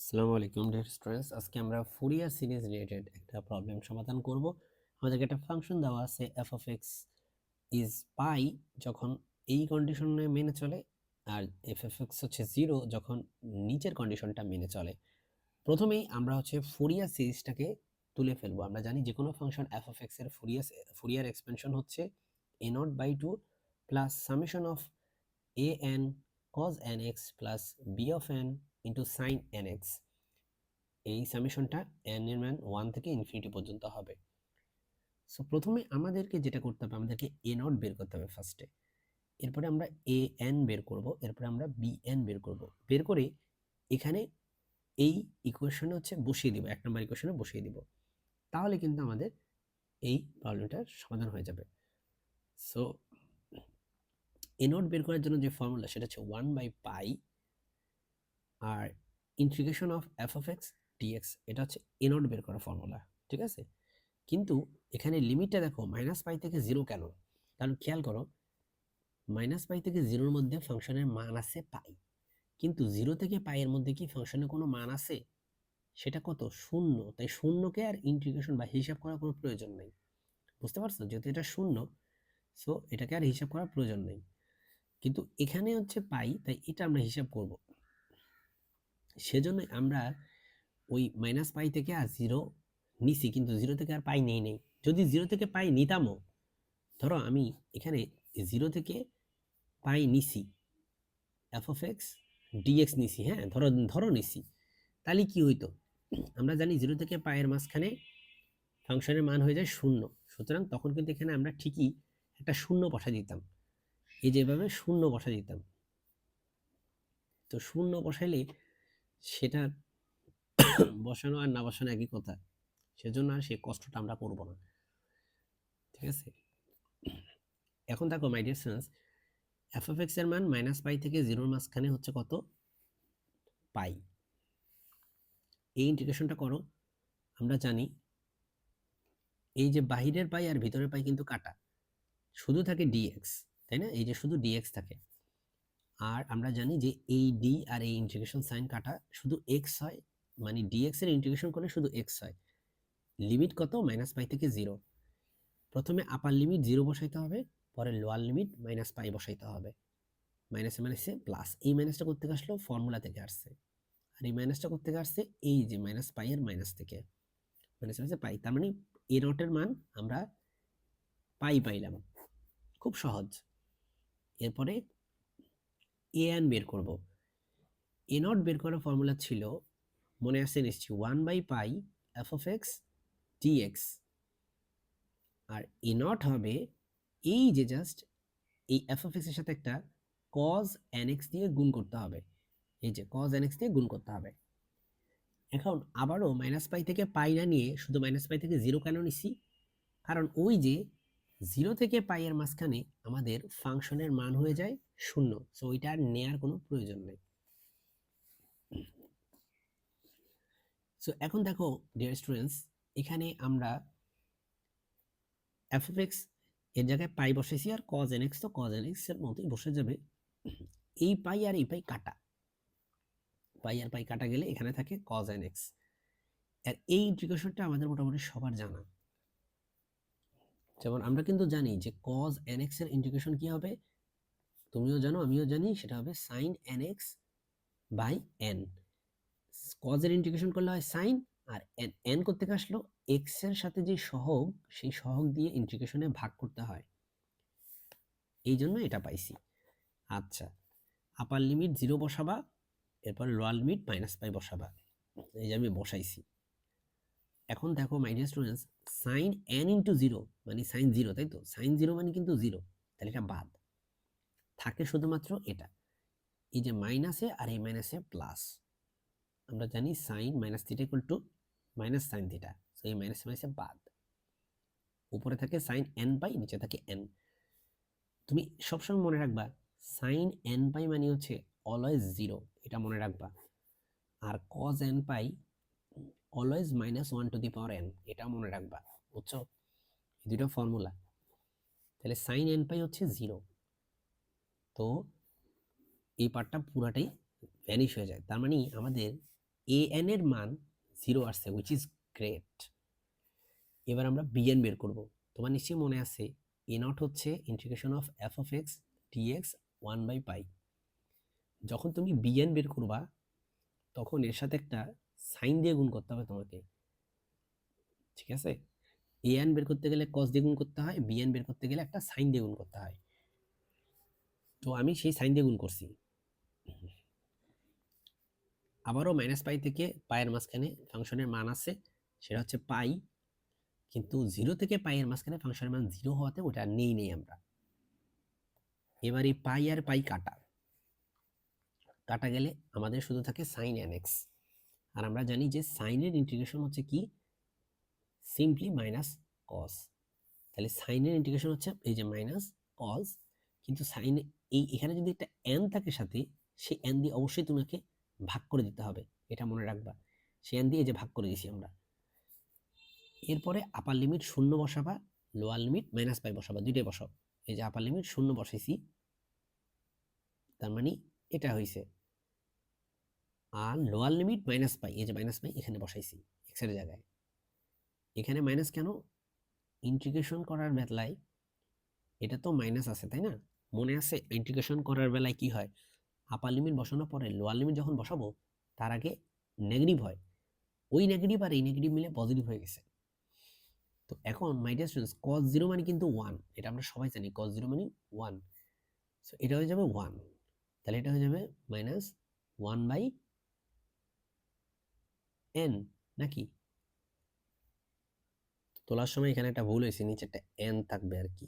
আসসালামু আলাইকুম dear students, আজকে আমরা ফুরিয়ার সিরিজ রিলেটেড একটা প্রবলেম সমাধান করব। আমাদেরকে একটা ফাংশন দেওয়া আছে এফ অফ এক্স ইজ পাই যখন এই কন্ডিশনে মেনে চলে, আর এফ অফ এক্স হচ্ছে 0 যখন নিচের কন্ডিশনটা মেনে চলে। প্রথমেই আমরা হচ্ছে ফুরিয়ার সিরিজটাকে তুলে ফেলবো। আমরা জানি যে কোনো ফাংশন এফ অফ এক্স এর ফুরিয়ার এক্সপেনশন হচ্ছে a nought by 2 plus summation of a n cos n x প্লাস b of n into sine n x। এই সামেশনটা n এর মান 1 থেকে ইনফিনিটি পর্যন্ত হবে। সো প্রথমে আমাদেরকে যেটা করতে হবে, আমাদেরকে a নট বের করতে হবে ফার্স্টে, এরপরে আমরা a n বের করব, এরপরে আমরা b n বের করব। বের করে এখানে এই ইকুয়েশনে হচ্ছে বসিয়ে দিব, এক নম্বর ইকুয়েশনে বসিয়ে দিব, তাহলে কিন্তু আমাদের এই প্রবলেমটার সমাধান হয়ে যাবে। সো a নট বের করার জন্য যে ফর্মুলা সেটা হচ্ছে 1 বাই পাই আর integration of F of x dx, এটা হচ্ছে a নট বের করার ফর্মুলা, ঠিক আছে। কিন্তু এখানে লিমিটটা দেখো মাইনাস পাই থেকে 0 কেন? কারণ খেয়াল করো, মাইনাস পাই থেকে 0-র মধ্যে ফাংশনের মান আছে পাই, কিন্তু 0 থেকে পাই এর মধ্যে কি ফাংশনের কোনো মান আছে? সেটা কত? 0। তাই শূন্যকে আর ইন্টিগ্রেশন বা হিসাব করার কোনো প্রয়োজন নেই। বুঝতে পারছো? যেহেতু এটা 0, সো এটাকে আর হিসাব করার প্রয়োজন নেই। কিন্তু এখানে হচ্ছে পাই, তাই এটা আমরা হিসাব করব। সেজন্য আমরা ওই মাইনাস পাই থেকে আর 0 নিছি, কিন্তু 0 থেকে আর পাই নেই। যদি 0 থেকে পাই নিতামও, ধরো আমি এখানে 0 থেকে পাই নিছি, এফ অফ এক্স ডিএক্স নিছি, হ্যাঁ ধরো ধরো নিছি, তাহলে কি হইতো? আমরা জানি 0 থেকে পায়ের মাঝখানে ফাংশনের মান হয়ে যায় 0, সুতরাং তখন কিন্তু এখানে আমরা ঠিকই একটা শূন্য বসা দিতাম, এই যেভাবে শূন্য বসা দিতাম। তো শূন্য বসাইলে সেটা বসানো আর না বসানো একই কথা, সেজন্য আর সেই কষ্টটা আমরা করব না, ঠিক আছে। এখন দেখো my dear students, F of X এর মান মাইনাস পাই থেকে 0-র মাঝখানে হচ্ছে কত? পাই। এই ইন্টিগ্রেশনটা করো, আমরা জানি এই যে বাহিরের পাই আর ভিতরের পাই কিন্তু কাটা, শুধু থাকে ডিএক্স, তাই না? এই যে শুধু ডিএক্স থাকে। আর আমরা জানি যে এই ডি আর এই ইন্টিগ্রেশন সাইন কাটা, শুধু এক্স হয়, মানে ডিএক্স এর ইন্টিগ্রেশন করলে শুধু এক্স হয়। লিমিট কত? মাইনাস পাই থেকে 0। প্রথমে আপার লিমিট 0 বসাইতে হবে, পরে লোয়ার লিমিট মাইনাস পাই বসাইতে হবে। মাইনাসে মাইনাসে প্লাস, এই মাইনাসটা করতে আসলো ফর্মুলা থেকে আসছে, আর এই মাইনাসটা করতে আসছে এই যে মাইনাস পাই এর মাইনাস থেকে, মাইনাস মাইনাসে পাই, তার মানে এ নটের মান আমরা পাই পাইলাম, খুব সহজ। এরপরে এ এন বের করব। এ নট বের করার ফর্মুলা ছিল, মনে আছে নিশ্চয়ই, 1 by pi F of x dx, আর এ নট হবে এই যে জাস্ট এই এফ অফ এক্স এর সাথে একটা cos nx দিয়ে গুণ করতে হবে, এই যে cos nx দিয়ে গুণ করতে হবে। এখন আবারও মাইনাস পাই থেকে পাই না নিয়ে শুধু মাইনাস পাই থেকে 0 কেন নিছি? কারণ ওই যে 0 থেকে পাই এর মাঝখানে আমাদের ফাংশনের মান হয়ে যায় 0, সো ওইটা আর নেয়ার কোনো প্রয়োজন নেই। সো এখন দেখো ডিয়ার স্টুডেন্টস, এখানে আমরা এফ অফ এক্স এর জায়গায় পাই বসাইছি, আর cos nx তো cos nx এর মতোই বসে যাবে। এই পাই আর এই পাই কাটা, পাই আর পাই কাটা গেলে এখানে থাকে cos nx। আর এই ইন্টিগ্রেশনটা আমাদের মোটামুটি সবার জানা, যেমন আমরা কিন্তু জানি যে cos nx এর ইন্টিগ্রেশন কি হবে, তুমিও জানো আমিও জানি, সেটা হবে sin nx by n। cos এর ইন্টিগ্রেশন করলে হয় sin, আর n n করতে আসলো x এর সাথে যে সহগ, সেই সহগ দিয়ে ইন্টিগ্রেশনে ভাগ করতে হয়, এই জন্য এটা পাইছি। আচ্ছা, আপার লিমিট 0 বসাবা, এরপর লোয়ার লিমিট মাইনাস পাই বসাবা, এই যে আমি বসাইছি। এখন দেখো my dear students, sine n into 0 মানে সাইন 0, তাই তো? সাইন 0 মানে কিন্তু 0, তাহলে এটা বাদ থাকে শুধুমাত্র এটা, এই যে মাইনাসে আর এই মাইনাসে প্লাস। আমরা জানি sine minus theta equal to minus sine theta, so এই মাইনাস মাইনাসে বাদ, উপরে থাকে সাইন n পাই, নিচে থাকে n। তুমি সবসময় মনে রাখবা সাইন n পাই মানে হচ্ছে অলওয়েজ 0, এটা মনে রাখবা। আর cos n pi always minus 1 to the power n, এটা মনে রাখবা, বুঝছো? এই দুটো ফর্মুলা। তাহলে সাইন n পাই হচ্ছে 0, তো এই পার্টটা পুরাটাই ভ্যানিশ হয়ে যায়। তার মানে আমাদের এ এন এর মান 0 আসছে, উইচ ইজ গ্রেট। এবার আমরা বিএন বের করব। তোমার নিশ্চয়ই মনে আছে এ নট হচ্ছে integration of F of x dx 1/পাই। যখন তুমি বিএন বের করবা তখন এর সাথে একটা সাইন দিয়ে গুণ করতে হবে তোমাকে, ঠিক আছে? এ এন বের করতে গেলে কস দিয়ে গুণ করতে হয়, বিএন বের করতে গেলে একটা সাইন দিয়ে গুণ করতে হয়। তো আমি সেই সাইন দিয়ে গুণ করছি। আবারও মাইনাস পাই থেকে পায়ের মাঝখানে ফাংশনের মান আছে, সেটা হচ্ছে পাই, কিন্তু 0 থেকে পাইয়ের মাঝখানে ফাংশনের মান 0 হওয়াতে ওটা নেই আমরা। এবার এই পাই আর পাই কাটা গেলে আমাদের শুধু থাকে সাইন এন এক্স। আর আমরা জানি যে সাইনের ইন্টিগ্রেশন হচ্ছে কি, সিম্পলি মাইনাস কস। তাহলে সাইনের ইন্টিগ্রেশন হচ্ছে এই যে মাইনাস কস, কিন্তু সাইন এখানে যদি একটা এন থাকে সাথে, সেই এন দিয়ে অবশ্যই তোমাকে ভাগ করে দিতে হবে, এটা মনে রাখবা। সেই এন দিয়ে এই যে ভাগ করে দিছি আমরা। এরপরে আপার লিমিট 0 বসাবা, লোয়ার লিমিট মাইনাস পাই বসাবা, দুইটাই বসাও। এই যে আপার লিমিট 0 বসাইছি, তার মানে এটা হয়েছে। আর লোয়ার লিমিট মাইনাস পাই, এই যে মাইনাস পাই এখানে বসাইছি এক্স এর জায়গায়। এখানে মাইনাস কেন? ইন্টিগ্রেশন করার বেলায় এটা তো মাইনাস আছে, তাই না? মনে আছে ইন্টিগ্রেশন করার বেলায় কি হয়, আপার লিমিট বসানোর পরে লোয়ার লিমিট যখন বসাবো তার আগে নেগেটিভ হয়, ওই নেগেটিভ আর এই নেগেটিভ মিলে পজিটিভ হয়ে গেছে। তো এখন মাই ডিয়ার স্টুডেন্টস, cos 0 মানে কিন্তু 1, এটা আমরা সবাই জানি cos 0 মানে 1। সো এটা হয়ে যাবে 1, তাহলে এটা হয়ে যাবে মাইনাস 1/n, নাকি? তোলার সময় এখানে একটা ভুল হয়েছে, নিচে একটা n থাকবে আর কি,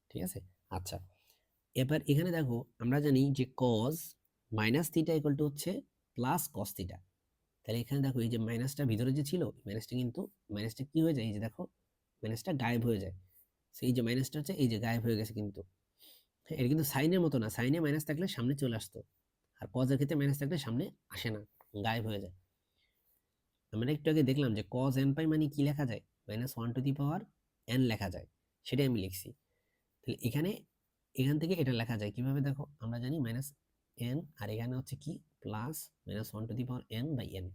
ঠিক আছে? আচ্ছা, এবার এখানে দেখো আমরা জানি যে cos minus theta equal two হচ্ছে প্লাস cos থিটা। তাহলে এখানে দেখো এই যে মাইনাসটা ভিতরে যে ছিল, মাইনাসটা কিন্তু মাইনাসটা কি হয়ে যায়, এই যে দেখো মাইনাসটা গায়েব হয়ে যায়। সেই যে মাইনাসটা হচ্ছে এই যে গায়েব হয়ে গেছে কিন্তু। হ্যাঁ, এটা কিন্তু সাইনের মতো না, সাইনে মাইনাস থাকলে সামনে চলে আসতো, আর কজের ক্ষেত্রে মাইনাস থাকলে সামনে আসে না, গায়েব হয়ে যায়। আমরা একটু আগে দেখলাম যে কজ এন পাই মানে কি লেখা যায়, -1/n লেখা যায়, সেটাই আমি লিখছি। তাহলে এখান থেকে এটা লেখা যায় কিভাবে দেখো, আমরা জানি -n, আর এখানে হচ্ছে কি প্লাস -1/n।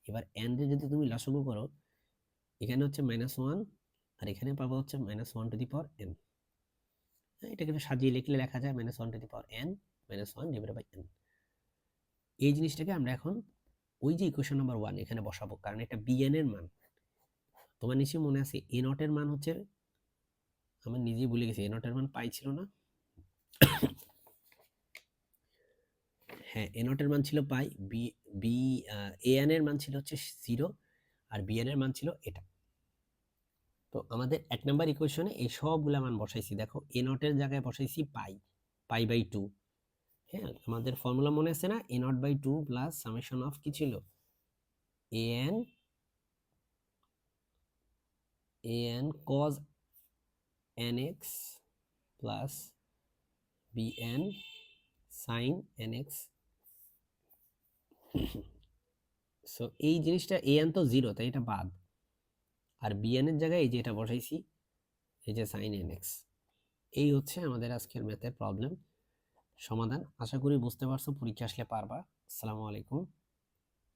এবার n রে যদি তুমি লসাগু করো, এখানে হচ্ছে -1 আর এখানে পাবো হচ্ছে -1/n। এটাকে সাজিয়ে লিখলে লেখা যায় -1/n -1/n। এই জিনিসটাকে আমরা এখন ওই যে ইকুয়েশন নাম্বার 1 এখানে বসাবো, কারণ এটা bn এর মান। তোমার নিশ্চয়ই মনে আছে a নট এর মান হচ্ছে, আমি নিজেই ভুলে গেছি, a নট এর মান পাই ছিল না? হ্যাঁ, a নট এর মান ছিল পাই, an এর মান ছিল হচ্ছে 0, আর bn এর মান ছিল এটা। তো আমাদের 1 নাম্বার ইকুয়েশনে এই সবগুলা মান বসাইছি। দেখো a নট এর জায়গায় বসাইছি পাই/2। হ্যাঁ, আমাদের ফর্মুলা মনে আছে না, a0/2 প্লাস সামেশন অফ কি ছিল, an cos nx plus bn sin nx। So এই জিনিসটা an তো 0, তাই এটা বাদ, আর bn এর জায়গায় এই যে এটা বসাইছি, এই যে sin nx। এই হচ্ছে আমাদের আজকের ম্যাথের প্রবলেম সমাধান। আশা করি বুঝতে পারছো, পরীক্ষা আসলে পারবা। আসসালামু আলাইকুম।